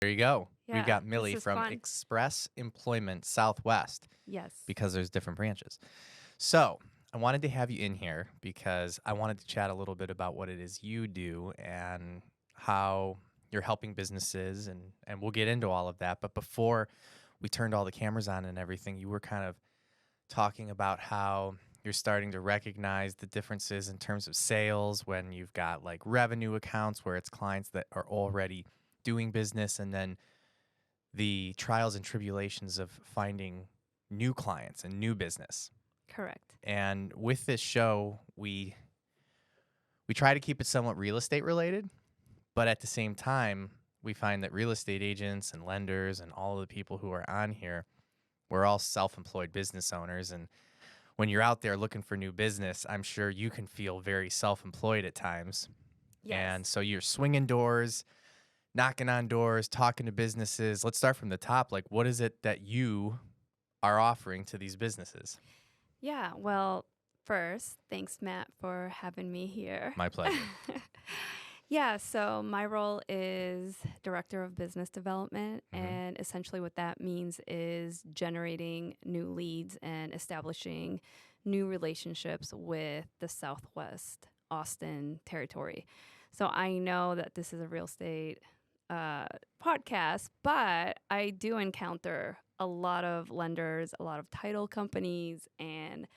There you go. We've Yeah, got this Millie is from fun. Express Employment Southwest Yes. because there's different branches. So I wanted to have you in here because I wanted to chat a little bit about what it is you do and how you're helping businesses, and we'll get into all of that. But before we turned all the cameras on and everything, you were kind of talking about how you're starting to recognize the differences in terms of sales when you've got like revenue accounts where it's clients that are already doing business, and then the trials and tribulations of finding new clients and new business. Correct. And with this show, we try to keep it somewhat real estate related, but at the same time, we find that real estate agents and lenders and all of the people who are on here, we're all self-employed business owners. And when you're out there looking for new business, I'm sure you can feel very self-employed at times. Yes. And so you're swinging doors, knocking on doors, talking to businesses. Let's start from the top. Like, what is it that you are offering to these businesses? Yeah. Well, first, thanks, Matt, for having me here. My pleasure. Yeah. So my role is Director of Business Development. Mhm. And essentially, what that means is generating new leads and establishing new relationships with the Southwest Austin territory. So I know that this is a real estate podcast, but I do encounter a lot of lenders, a lot of title companies, and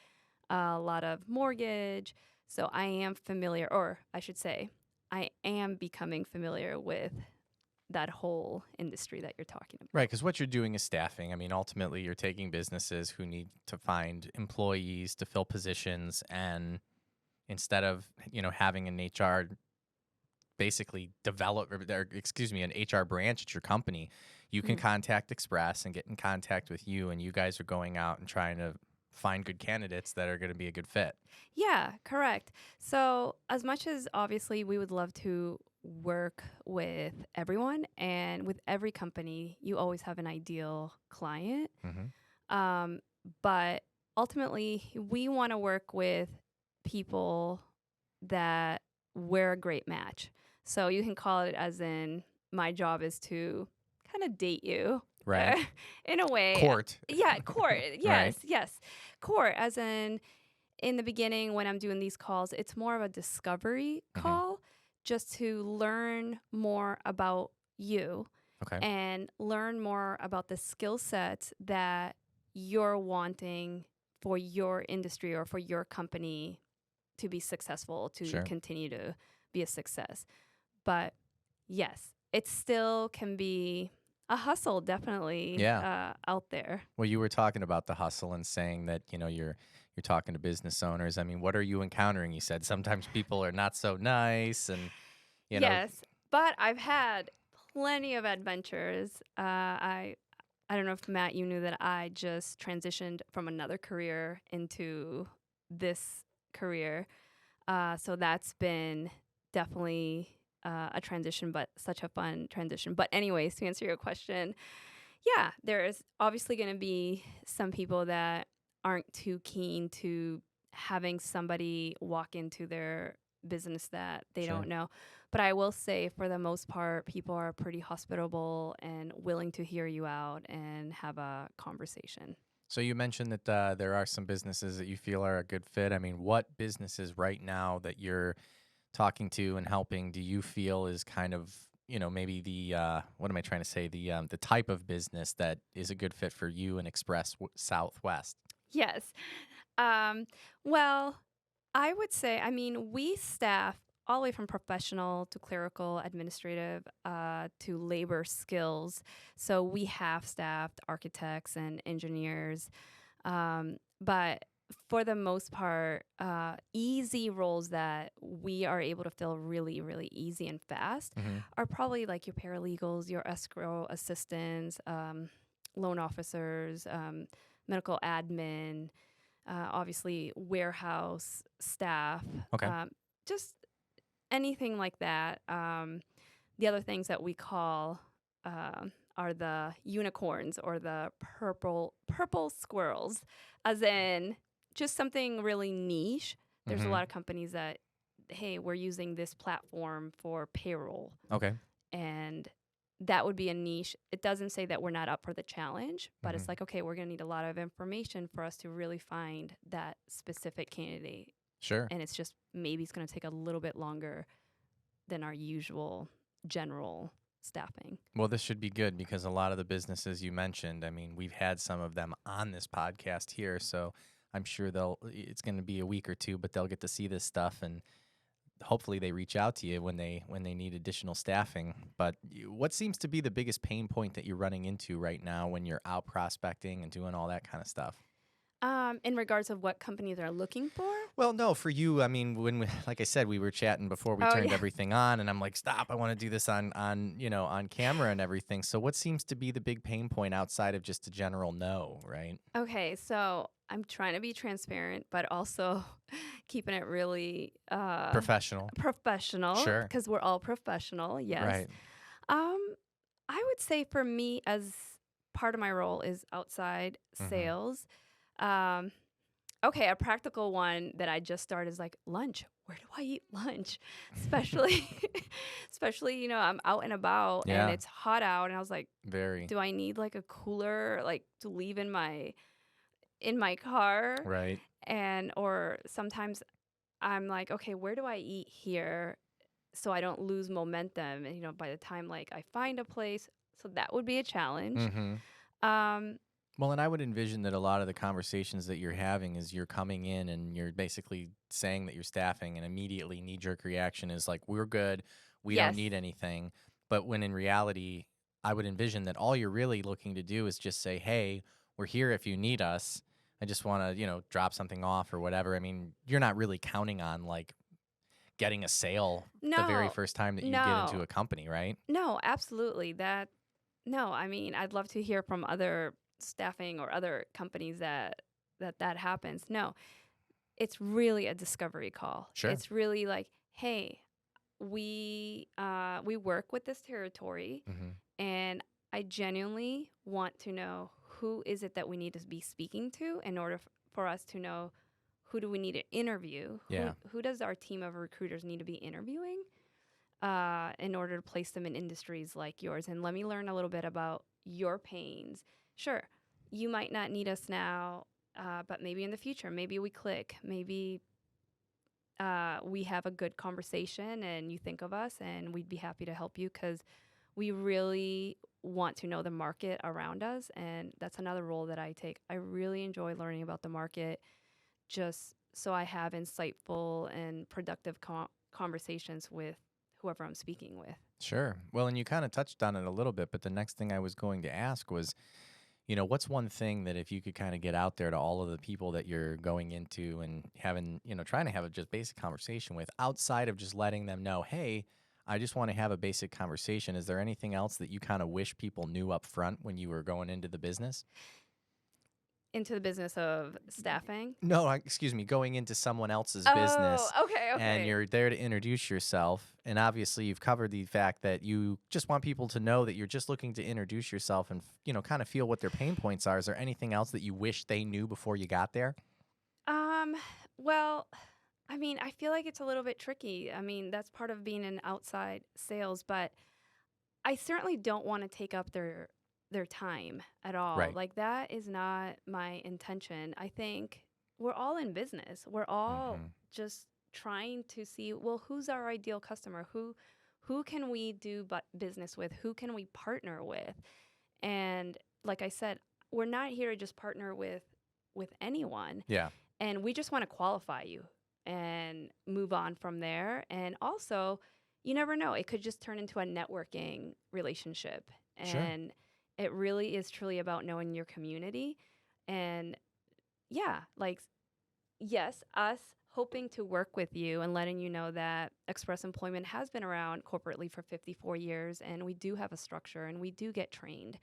a lot of mortgage. So I am familiar, or I should say, I am becoming familiar with that whole industry that you're talking about. Right, because what you're doing is staffing. I mean, ultimately, you're taking businesses who need to find employees to fill positions, and instead of having an HR basically develop, or excuse me, an HR branch at your company, you can Mhm. contact Express and get in contact with you, and you guys are going out and trying to find good candidates that are going to be a good fit. Yeah, correct. So, as much as obviously we would love to work with everyone and with every company, you always have an ideal client. Hmm. Um, but ultimately, we want to work with people that we're a great match. So, you can call it as in my job is to kind of date you. Right. In a way. Court. Yeah, court. Right. Yes, yes. Court, as in the beginning when I'm doing these calls, it's more of a discovery Mhm. call just to learn more about you Okay. and learn more about the skill sets that you're wanting for your industry or for your company to be successful, to Sure. continue to be a success. But yes, it still can be a hustle, definitely, Yeah. out there. Well, you were talking about the hustle and saying that, you're talking to business owners. I mean, what are you encountering? You said sometimes people are not so nice and, you know, Yes, but I've had plenty of adventures. I don't know if Matt, you knew that I just transitioned from another career into this career. So that's been definitely a transition, but such a fun transition. But anyways, to answer your question, yeah, there's obviously going to be some people that aren't too keen to having somebody walk into their business that they Sure. don't know. But I will say, for the most part, people are pretty hospitable and willing to hear you out and have a conversation. So you mentioned that there are some businesses that you feel are a good fit. I mean, what businesses right now that you're talking to and helping do you feel is kind of, maybe the what am I trying to say? The type of business that is a good fit for you and Express Southwest. Yes. Um, well, I would say, I mean, we staff all the way from professional to clerical, administrative, to labor skills. So we have staffed architects and engineers. But for the most part, easy roles that we are able to fill really, really easy and fast Mm-hmm. are probably like your paralegals, your escrow assistants, loan officers, medical admin, obviously warehouse staff, Okay. just anything like that. The other things that we call are the unicorns or the purple squirrels, as in just something really niche. There's a Mm-hmm. lot of companies that, hey, we're using this platform for payroll, Okay. and that would be a niche. It doesn't say that we're not up for the challenge, but Hmm. it's like, okay, we're going to need a lot of information for us to really find that specific candidate. Sure. And it's just maybe it's going to take a little bit longer than our usual general staffing. Well, this should be good because a lot of the businesses you mentioned, I mean, we've had some of them on this podcast here, so I'm sure it's going to be a week or two, but they'll get to see this stuff, and hopefully they reach out to you when they need additional staffing. But what seems to be the biggest pain point that you're running into right now when you're out prospecting and doing all that kind of stuff? In regards of what companies are looking for? Well, no, for you, I mean, like I said, we were chatting before we Oh, turned yeah. everything on, and I'm like, stop, I want to do this on camera and everything. So, what seems to be the big pain point outside of just a general no, right? Okay, so I'm trying to be transparent, but also keeping it really Professional, professional sure, because we're all professional. Yes. right? Um, I would say for me, as part of my role is outside Mm-hmm. sales. Um, okay, a practical one that I just started is like lunch. Where do I eat lunch? Especially, especially, I'm out and about and Yeah, it's hot out, and I was like, very do I need like a cooler like to leave in my car? right. And or sometimes I'm like, okay, where do I eat here so I don't lose momentum? And by the time like I find a place, so that would be a challenge. Mm-hmm. Um, Well, and I would envision that a lot of the conversations that you're having is you're coming in and you're basically saying that you're staffing, and immediately knee jerk reaction is like, we're good, we don't yes. need anything. But when in reality, I would envision that all you're really looking to do is just say, hey, we're here if you need us. I just want to, drop something off or whatever. I mean, you're not really counting on like getting a sale the very No, first time that you get into no, a company, right? no, absolutely. No, I mean, I'd love to hear from other staffing or other companies that happens. No, it's really a discovery call. Sure. It's really like, hey, we work with this territory, Mm-hmm. and I genuinely want to know who is it that we need to be speaking to in order for us to know who do we need to interview, who Yeah. who does our team of recruiters need to be interviewing in order to place them in industries like yours. And let me learn a little bit about your pains. Sure, you might not need us now, but maybe in the future, maybe we click, maybe we have a good conversation and you think of us, and we'd be happy to help you because we really want to know the market around us. And that's another role that I take. I really enjoy learning about the market just so I have insightful and productive conversations with whoever I'm speaking with. Sure. Well, and you kind of touched on it a little bit, but the next thing I was going to ask was, what's one thing that if you could kind of get out there to all of the people that you're going into and having, trying to have a just basic conversation with outside of just letting them know, hey, I just want to have a basic conversation. Is there anything else that you kind of wish people knew up front when you were going into the business? Into the business of staffing. No, excuse me, going into someone else's Oh, business okay, and okay. you're there to introduce yourself. And obviously, you've covered the fact that you just want people to know that you're just looking to introduce yourself and, kind of feel what their pain points are. Is there anything else that you wish they knew before you got there? Um, well, I mean, I feel like it's a little bit tricky. I mean, that's part of being in outside sales, but I certainly don't want to take up their time at all. Right. Like that is not my intention. I think we're all in business. We're all Hmm. just trying to see, well, who's our ideal customer? Who can we do business with? Who can we partner with? And like I said, we're not here to just partner with anyone, Yeah. and we just want to qualify you and move on from there. And also, you never know, it could just turn into a networking relationship. Sure. And it really is truly about knowing your community. And yeah, like, yes, us hoping to work with you and letting you know that Express Employment has been around corporately for 54 years, and we do have a structure and we do get trained.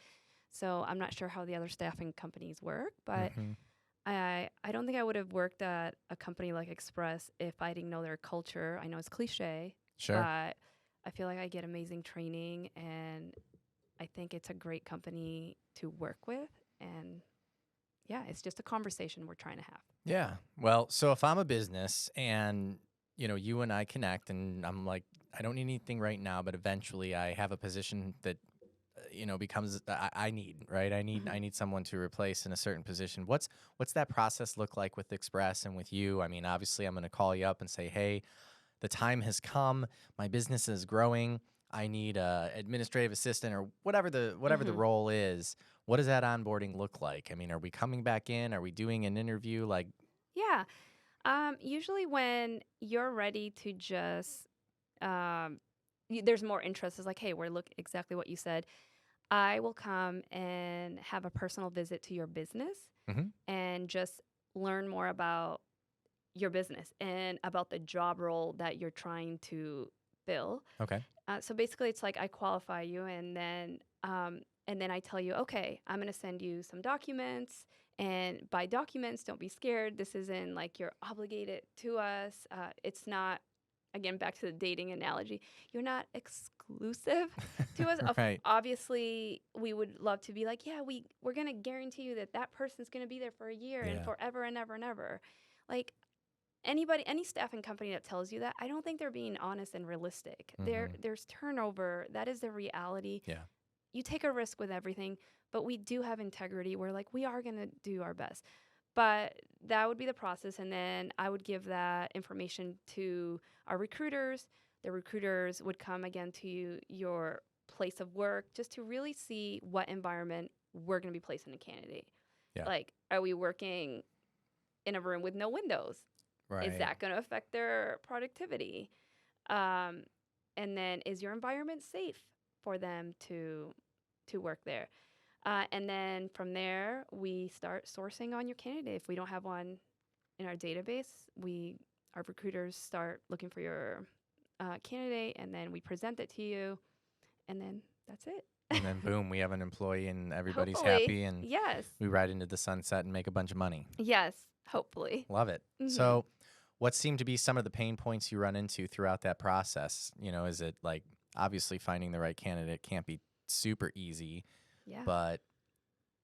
So I'm not sure how the other staffing companies work, but Hmm. I don't think I would have worked at a company like Express if I didn't know their culture. I know it's cliche, Sure. but I feel like I get amazing training, and I think it's a great company to work with. And yeah, it's just a conversation we're trying to have. Yeah. Well, so if I'm a business and, you and I connect and I'm like, I don't need anything right now, but eventually I have a position that becomes I need, right? I Mhm. need someone to replace in a certain position. What's that process look like with Express and with you? I mean, obviously I'm going to call you up and say, "Hey, the time has come. My business is growing. I need a administrative assistant or whatever the Mhm. role is." What does that onboarding look like? I mean, are we coming back in? Are we doing an interview? Like, Yeah. Usually when you're ready to just there's more interest. It's like, hey, we're look exactly what you said. I will come and have a personal visit to your business mhm, and just learn more about your business and about the job role that you're trying to fill. okay, So basically, it's like I qualify you, and then I tell you, okay, I'm gonna send you some documents. And by documents, don't be scared. This isn't like you're obligated to us. It's not. Again, back to the dating analogy, you're not exclusive to us. right, Obviously, we would love to be like, yeah, we're gonna guarantee you that that person's gonna be there for a year and yeah, forever and ever and ever. Like anybody, any staffing company that tells you that, I don't think they're being honest and realistic. hmm, There's turnover. That is the reality. yeah, You take a risk with everything, but we do have integrity. We're like, we are going to do our best. But that would be the process. And then I would give that information to our recruiters. The recruiters would come again to your place of work just to really see what environment we're going to be placing a candidate. yeah, Like, are we working in a room with no windows? Is right. that going to affect their productivity? Um, and then is your environment safe for them to work there? And then from there, we start sourcing on your candidate. If we don't have one in our database, our recruiters start looking for your candidate, and then we present it to you, and then that's it. And then boom, we have an employee and everybody's Hopefully, happy and yes, we ride into the sunset and make a bunch of money. yes, hopefully. Love it. Hmm. So, what seem to be some of the pain points you run into throughout that process? Is it like obviously finding the right candidate can't be super easy, Yeah. but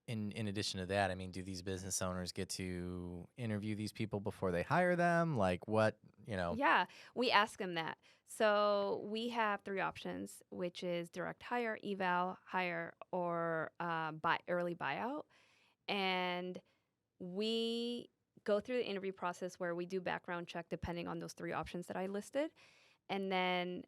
in addition to that, I mean, do these business owners get to interview these people before they hire them? Like what? Yeah, we ask them that. So we have three options, which is direct hire, eval hire, or early buyout. And we go through the interview process where we do background check depending on those three options that I listed. And then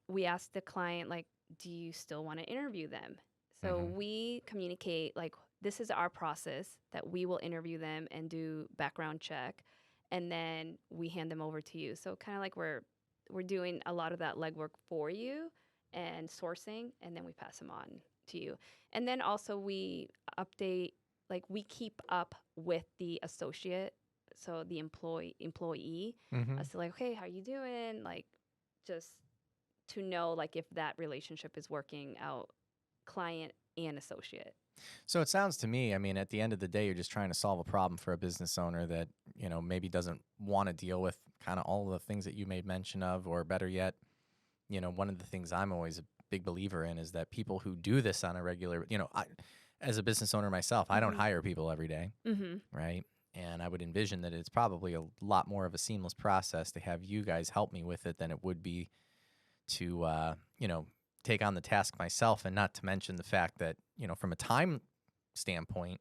we ask the client, like, do you still want to interview them? So Hmm. we communicate, like, this is our process that we will interview them and do background check, and then we hand them over to you. So kind of like we're doing a lot of that legwork for you and sourcing, and then we pass them on to you. And then also we update, like we keep up with the associate, so the employee. Hmm. So like, okay, how you doing? Like, just to know like if that relationship is working out, client and associate. So it sounds to me, I mean, at the end of the day, you're just trying to solve a problem for a business owner that, maybe doesn't want to deal with kind of all the things that you made mention of, or better yet, one of the things I'm always a big believer in is that people who do this on a regular, as a business owner myself, I don't Mhm. hire people every day, Mhm. right? And I would envision that it's probably a lot more of a seamless process to have you guys help me with it than it would be to, take on the task myself. And not to mention the fact that, from a time standpoint,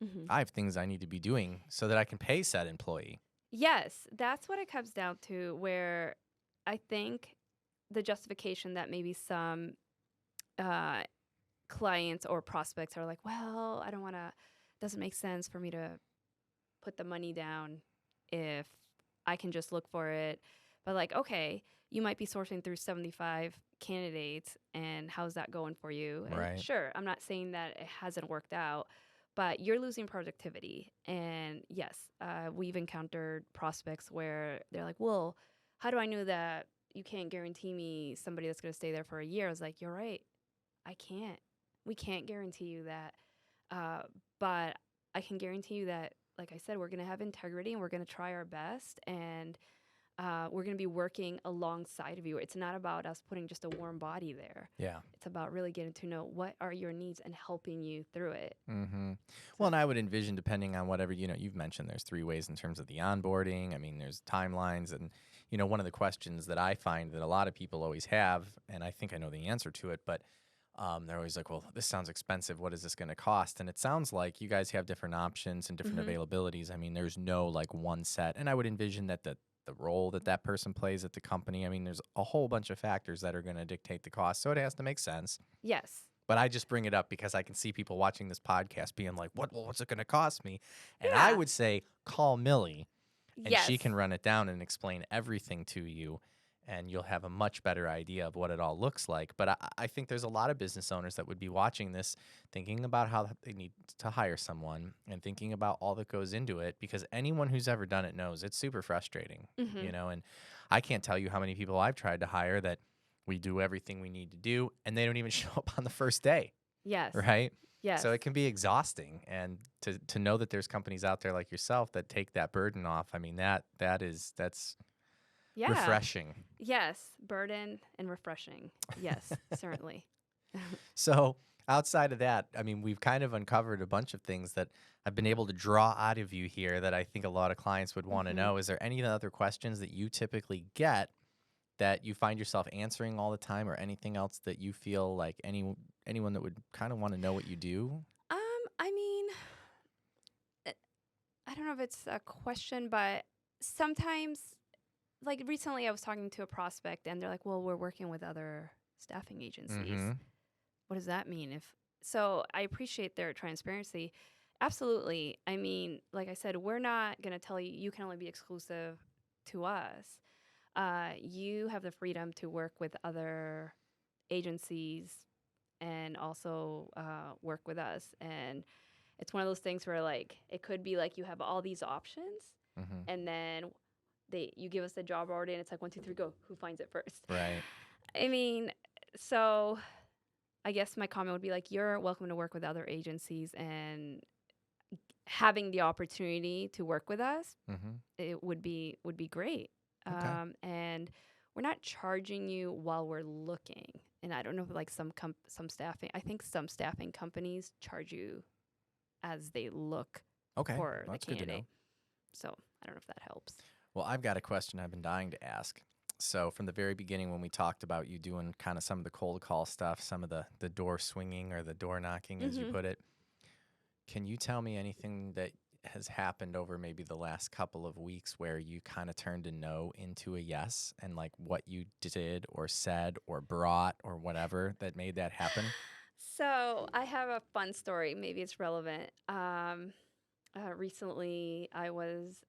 Mhm. I have things I need to be doing so that I can pay said employee. Yes, that's what it comes down to, where I think the justification that maybe some uh clients or prospects are like, well, I don't want to, doesn't make sense for me to put the money down if I can just look for it. But like, okay, you might be sourcing through 75 candidates, and how's that going for you? And Right. sure, I'm not saying that it hasn't worked out, but you're losing productivity. And yes, we've encountered prospects where they're like, well, how do I know that you can't guarantee me somebody that's going to stay there for a year? I was like, you're right. I can't. We can't guarantee you that. Uh, but I can guarantee you that, like I said, we're going to have integrity and we're going to try our best. And we're going to be working alongside of you. It's not about us putting just a warm body there. Yeah. It's about really getting to know what are your needs and helping you through it. Mm-hmm. Well, So, and I would envision, depending on whatever, you've mentioned there's three ways in terms of the onboarding. I mean, there's timelines. And, one of the questions that I find that a lot of people always have, and I think I know the answer to it, but They're always like, well, this sounds expensive. What is this going to cost? And it sounds like you guys have different options and different Mhm. availabilities. I mean, there's no like one set. And I would envision that the role that that person plays at the company, I mean, there's a whole bunch of factors that are going to dictate the cost. So it has to make sense. Yes. But I just bring it up because I can see people watching this podcast being like, what's it going to cost me? And I Yeah. would say, call Millie and she Yes. can run it down and explain everything to you, and you'll have a much better idea of what it all looks like. But I think there's a lot of business owners that would be watching this, thinking about how they need to hire someone and thinking about all that goes into it, because anyone who's ever done it knows it's super frustrating, Mhm. and I can't tell you how many people I've tried to hire that we do everything we need to do and they don't even show up on the first day. Yes. Right? Yes. So it can be exhausting, and to know that there's companies out there like yourself that take that burden off. I mean, that's Yeah. refreshing. Yes. Burden and refreshing. Yes, certainly. So outside of that, I mean, we've kind of uncovered a bunch of things that I've been able to draw out of you here that I think a lot of clients would want to Mhm. know. Is there any other questions that you typically get that you find yourself answering all the time, or anything else that you feel like anyone that would kind of want to know what you do? I mean, uh, I don't know if it's a question, but sometimes, like recently, I was talking to a prospect, and they're like, "Well, we're working with other staffing agencies. Mm-hmm. What does that mean?" If so, I appreciate their transparency. Absolutely. I mean, like I said, we're not gonna tell you you can only be exclusive to us. You have the freedom to work with other agencies and also work with us. And it's one of those things where like it could be like you have all these options, Mm-hmm. and then you give us the job already, and it's like 1, 2, 3, go. Who finds it first? Right. I mean, so I guess my comment would be like you're welcome to work with other agencies, and having the opportunity to work with us, Mm-hmm. it would be great. Okay. And we're not charging you while we're looking. And I don't know if like some staffing, I think some staffing companies charge you as they look Okay. for Well, the that's good to know. candidate. So I don't know if that helps. Well, I've got a question I've been dying to ask. So, from the very beginning, when we talked about you doing kind of some of the cold call stuff, some of the door swinging or the door knocking, as you Mm-hmm. put it, can you tell me anything that has happened over maybe the last couple of weeks where you kind of turned a no into a yes, and like what you did or said or brought or whatever that made that happen? So I have a fun story. Maybe it's relevant. Recently, I was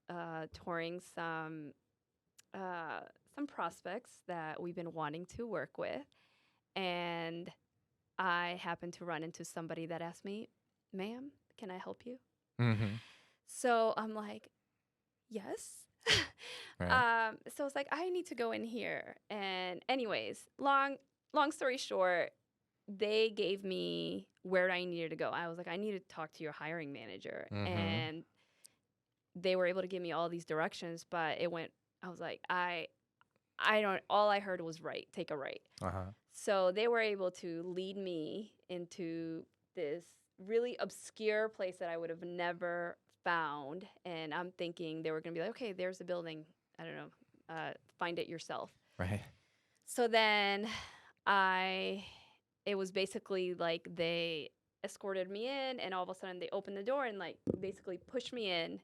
touring uh, some prospects that we've been wanting to work with, and I happened to run into somebody that asked me, "Ma'am, can I help you?" Mm-hmm. So I'm like, "Yes." Right. So it's like I need to go in here, and anyways, long story short, they gave me where I needed to go. I was like, I need to talk to your hiring manager. Mm-hmm. And they were able to give me all these directions, but it went, I was like, I don't, all I heard was right, take a right. Uh-huh. So they were able to lead me into this really obscure place that I would have never found. And I'm thinking they were going to be like, okay, there's a building. I don't know, find it yourself. Right. So then I it was basically like they escorted me in, and all of a sudden they opened the door and like basically pushed me in,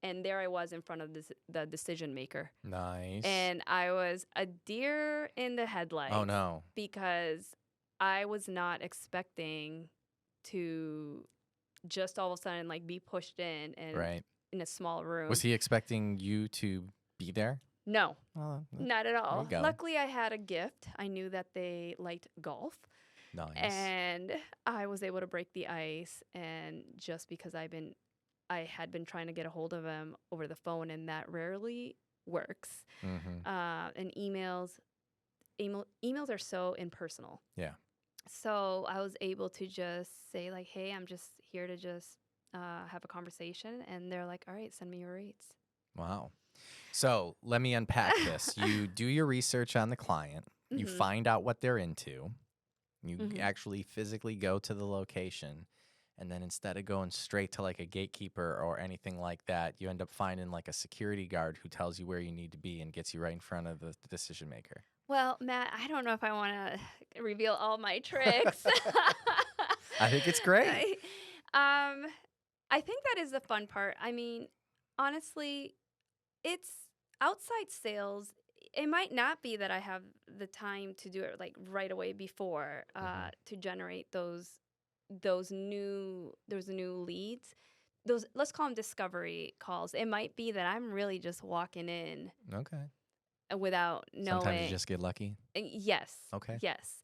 and there I was in front of the decision maker. Nice. And I was a deer in the Oh headlights no. because I was not expecting to just all of a sudden like be pushed in and Right. in a small room. Was he expecting you to be there? No, Oh, not at there you all. go. Luckily, I had a gift. I knew that they liked golf, Nice. and I was able to break the ice. And just because I had been trying to get a hold of him over the phone, and that rarely works. Mm-hmm. And emails are so impersonal. Yeah. So I was able to just say like, "Hey, I'm just here to just have a conversation," and they're like, "All right, send me your rates." Wow. So let me unpack this. You do your research on the client. You Mhm. find out what they're into. You Mhm. actually physically go to the location. And then instead of going straight to like a gatekeeper or anything like that, you end up finding like a security guard who tells you where you need to be and gets you right in front of the decision maker. Well, Matt, I don't know if I want to reveal all my tricks. I think it's great. I, um, I think that is the fun part. I mean, honestly, it's outside sales. It might not be that I have the time to do it like right away before Hmm. to generate those new leads. Those, let's call them discovery calls. It might be that I'm really just walking in Okay. without Sometimes you knowing. just get lucky. Yes, Okay. yes.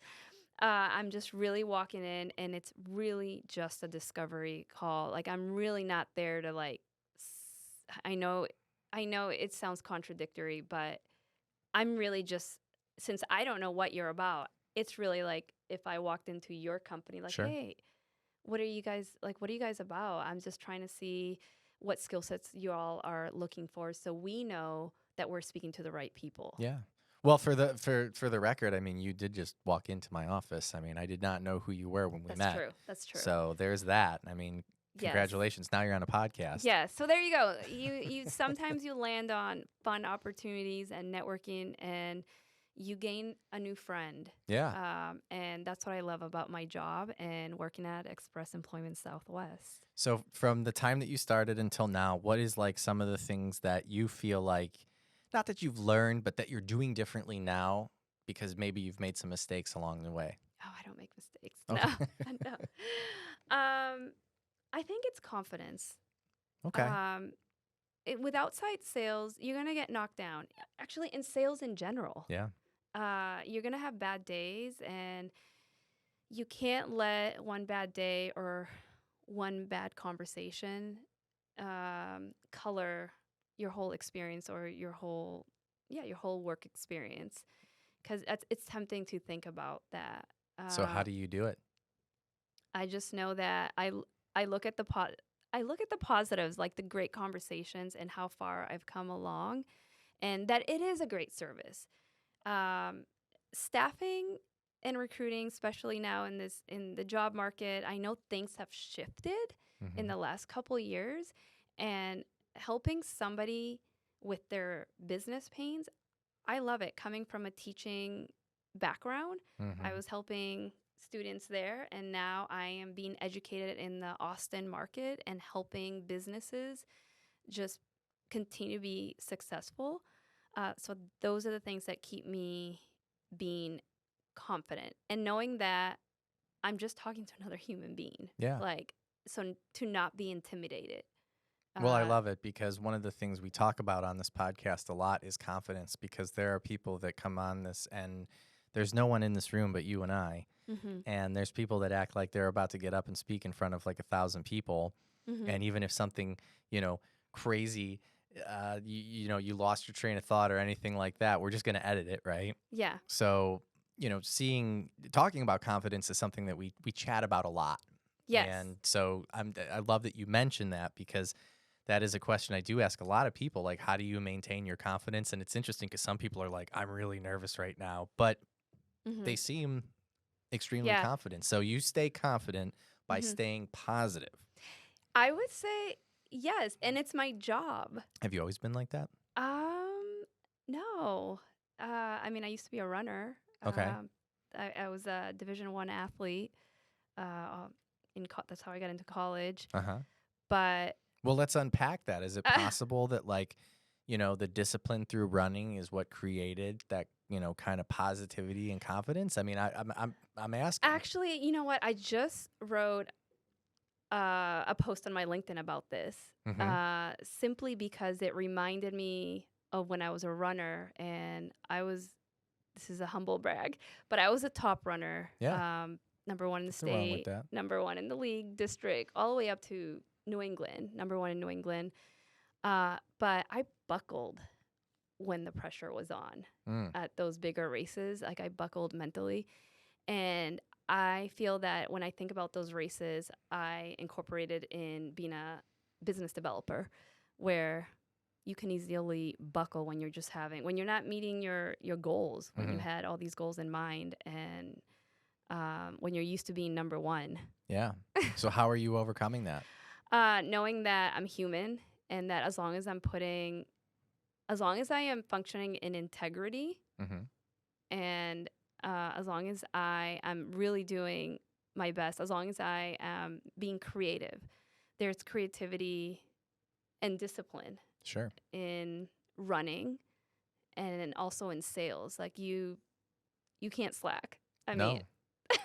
I'm just really walking in, and it's really just a discovery call. Like I'm really not there to like. I know, I know it sounds contradictory, but I'm really just, since I don't know what you're about. It's really like if I walked into your company, like, Sure. hey, what are you guys like? What are you guys about? I'm just trying to see what skill sets you all are looking for, so we know that we're speaking to the right people. Yeah. Well, for the record, I mean, you did just walk into my office. I mean, I did not know who you were when we That's met. true. That's true. So there's that. I mean, Yes. congratulations. Now you're on a podcast. Yeah, so there you go. You sometimes you land on fun opportunities and networking, and you gain a new friend. Yeah. And that's what I love about my job and working at Express Employment Southwest. So from the time that you started until now, what is like some of the things that you feel like, not that you've learned, but that you're doing differently now because maybe you've made some mistakes along the way? Oh, I don't make mistakes. No, Okay. no. I think it's confidence. Okay. Um, with outside sales, you're gonna get knocked down. Actually, in sales in general, Yeah. you're gonna have bad days, and you can't let one bad day or one bad conversation color your whole experience or your whole work experience, because it's tempting to think about that. So how Uh, do you do it? I just know that I look at I look at the positives, like the great conversations and how far I've come along, and that it is a great service. Um, Staffing and recruiting, especially now in the job market, I know things have shifted in Hmm. the last couple years, and helping somebody with their business pains, I love it. Coming from a teaching background, I Hmm. was helping students there, and now I am being educated in the Austin market and helping businesses just continue to be successful. So those are the things that keep me being confident and knowing that I'm just talking to another human being. Yeah. Like, to not be intimidated. Well, I Uh, love it because one of the things we talk about on this podcast a lot is confidence because there are people that come on this and there's no one in this room but you and I. mm-hmm, And there's people that act like they're about to get up and speak in front of like 1,000 people. mm-hmm. And even if something, crazy, you lost your train of thought or anything like that, we're just going to edit it, right? Yeah. So, talking about confidence is something that we chat about a lot. Yes. And so I love that you mentioned that because that is a question I do ask a lot of people, like, how do you maintain your confidence? And it's interesting because some people are like, I'm really nervous right now, but Mm-hmm. they seem extremely Yeah. confident. So you stay confident by Mm-hmm. staying positive. I would say yes, and it's my job. Have you always been like that? No. I mean, I used to be a runner. Okay. I was a Division 1 athlete. Uh, that's how I got into college. Uh huh. But Well, let's unpack that. Is it uh, possible that, like, the discipline through running is what created that, kind of positivity and confidence? I mean, I'm asking. actually, you know what? I just wrote a post on my LinkedIn about this, Mm-hmm. simply because it reminded me of when I was a runner, and I was. This is a humble brag, but I was a top runner. Yeah. Number one in the Nothing wrong with state, that. number one in the league, district, all the way up to New England, number one in New England. But I buckled when the pressure was on Mm. at those bigger races. Like I buckled mentally. And I feel that when I think about those races, I incorporated in being a business developer where you can easily buckle when when you're not meeting your goals, when you Mm-hmm. had all these goals in mind, and when you're used to being number one. Yeah. So how are you overcoming that? Knowing that I'm human, and that as long as I am functioning in integrity Mm-hmm. And as long as I am really doing my best, as long as I am being creative, there's creativity and discipline Sure. in running and also in sales. Like you can't slack. I mean, No.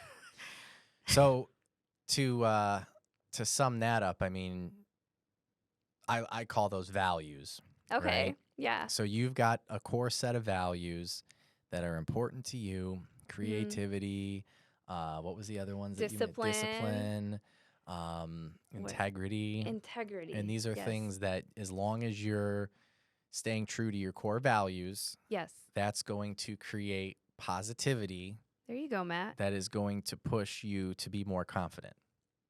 So to sum that up, I mean, I call those values, okay. right? Yeah. So you've got a core set of values that are important to you: Mhm. creativity. What was the other ones that you meant? Discipline, Discipline, what integrity, and integrity. these are Yes. things that, as long as you're staying true to your core values, Yes. that's going to create positivity There you go, Matt. that is going to push you to be more confident.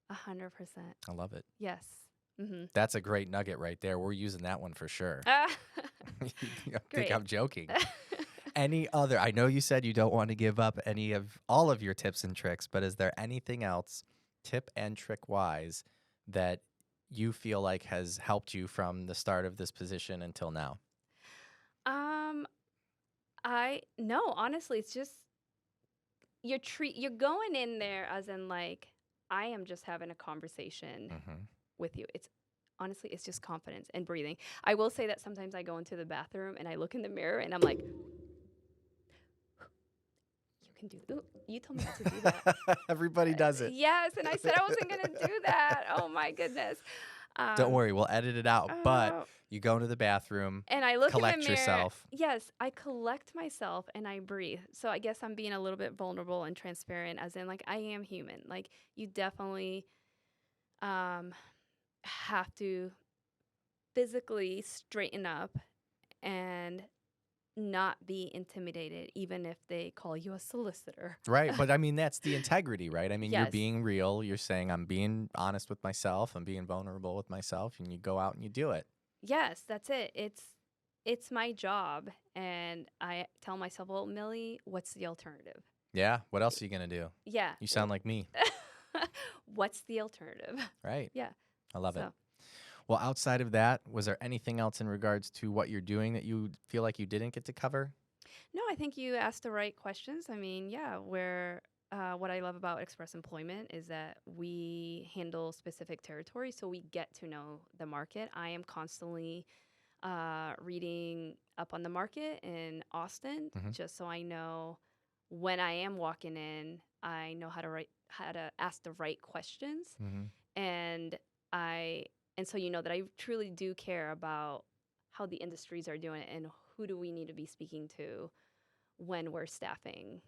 100%. I love it. Yes. Mhm. That's a great nugget right there. We're using that one for sure. Ah, I think great. I'm joking. Any other? I know you said you don't want to give up any of all of your tips and tricks, but is there anything else, tip and trick wise, that you feel like has helped you from the start of this position until now? um, I no, honestly, it's just you're going in there as in like I am just having a conversation Hmm. with you. It's honestly it's just confidence and breathing. I will say that sometimes I go into the bathroom and I look in the mirror and I'm like, you can do. Ooh, you told me not to do that. Everybody does it. Yes, and I said I wasn't gonna do that. Oh my goodness. Don't Um, worry, we'll edit it out. But oh, you go into the bathroom, and I look in the collect mirror. yourself. Yes, I collect myself and I breathe. So I guess I'm being a little bit vulnerable and transparent, as in like I am human. Like you definitely um have to physically straighten up and not be intimidated, even if they call you a solicitor. Right. But I mean, that's the integrity, right? I mean, you're Yes. being real. You're saying, I'm being honest with myself. I'm being vulnerable with myself. And you go out and you do it. Yes, that's it. It's my job and I tell myself, "Well, Millie, what's the alternative?" Yeah. What else are you going to do? Yeah. You sound like me. What's the alternative? Right. Yeah. I love it. So, Well, outside of that, was there anything else in regards to what you're doing that you feel like you didn't get to cover? no, I think you asked the right questions. I mean, yeah, where what I love about Express Employment is that we handle specific territories, so we get to know the market. I am constantly reading up on the market in Austin, Hmm. just so I know when I am walking in, I know how to ask the right questions, Hmm. and I and so you know that I truly do care about how the industries are doing it and who do we need to be speaking to when we're staffing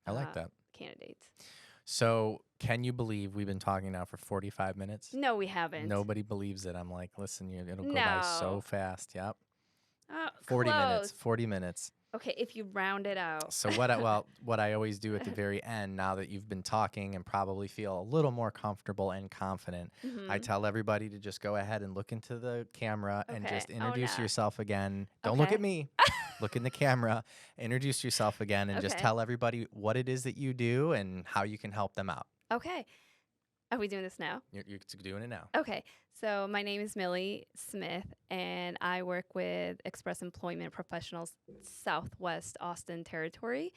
I like uh, that. candidates. So, can you believe we've been talking now for 45 minutes? No, we haven't. Nobody believes it. I'm like, listen, it'll go by so No. fast. Yep. Oh, 40 minutes. close. 40 minutes. Okay, if you round it out. So what I always do at the very end, now that you've been talking and probably feel a little more comfortable and confident, I Hmm. tell everybody to just go ahead and look into the camera and Okay. just Oh introduce no. yourself again. Don't look at Okay. me. Look in the camera, introduce yourself again, and just Okay. tell everybody what it is that you do and how you can help them out. Okay. Are we doing this now? You're doing it now. Okay. So my name is Millie Smith, and I work with Express Employment Professionals Southwest Austin Territory,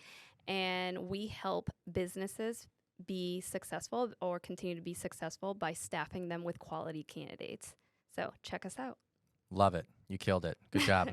and we help businesses be successful or continue to be successful by staffing them with quality candidates. So check us out. Love it. You killed it. Good job.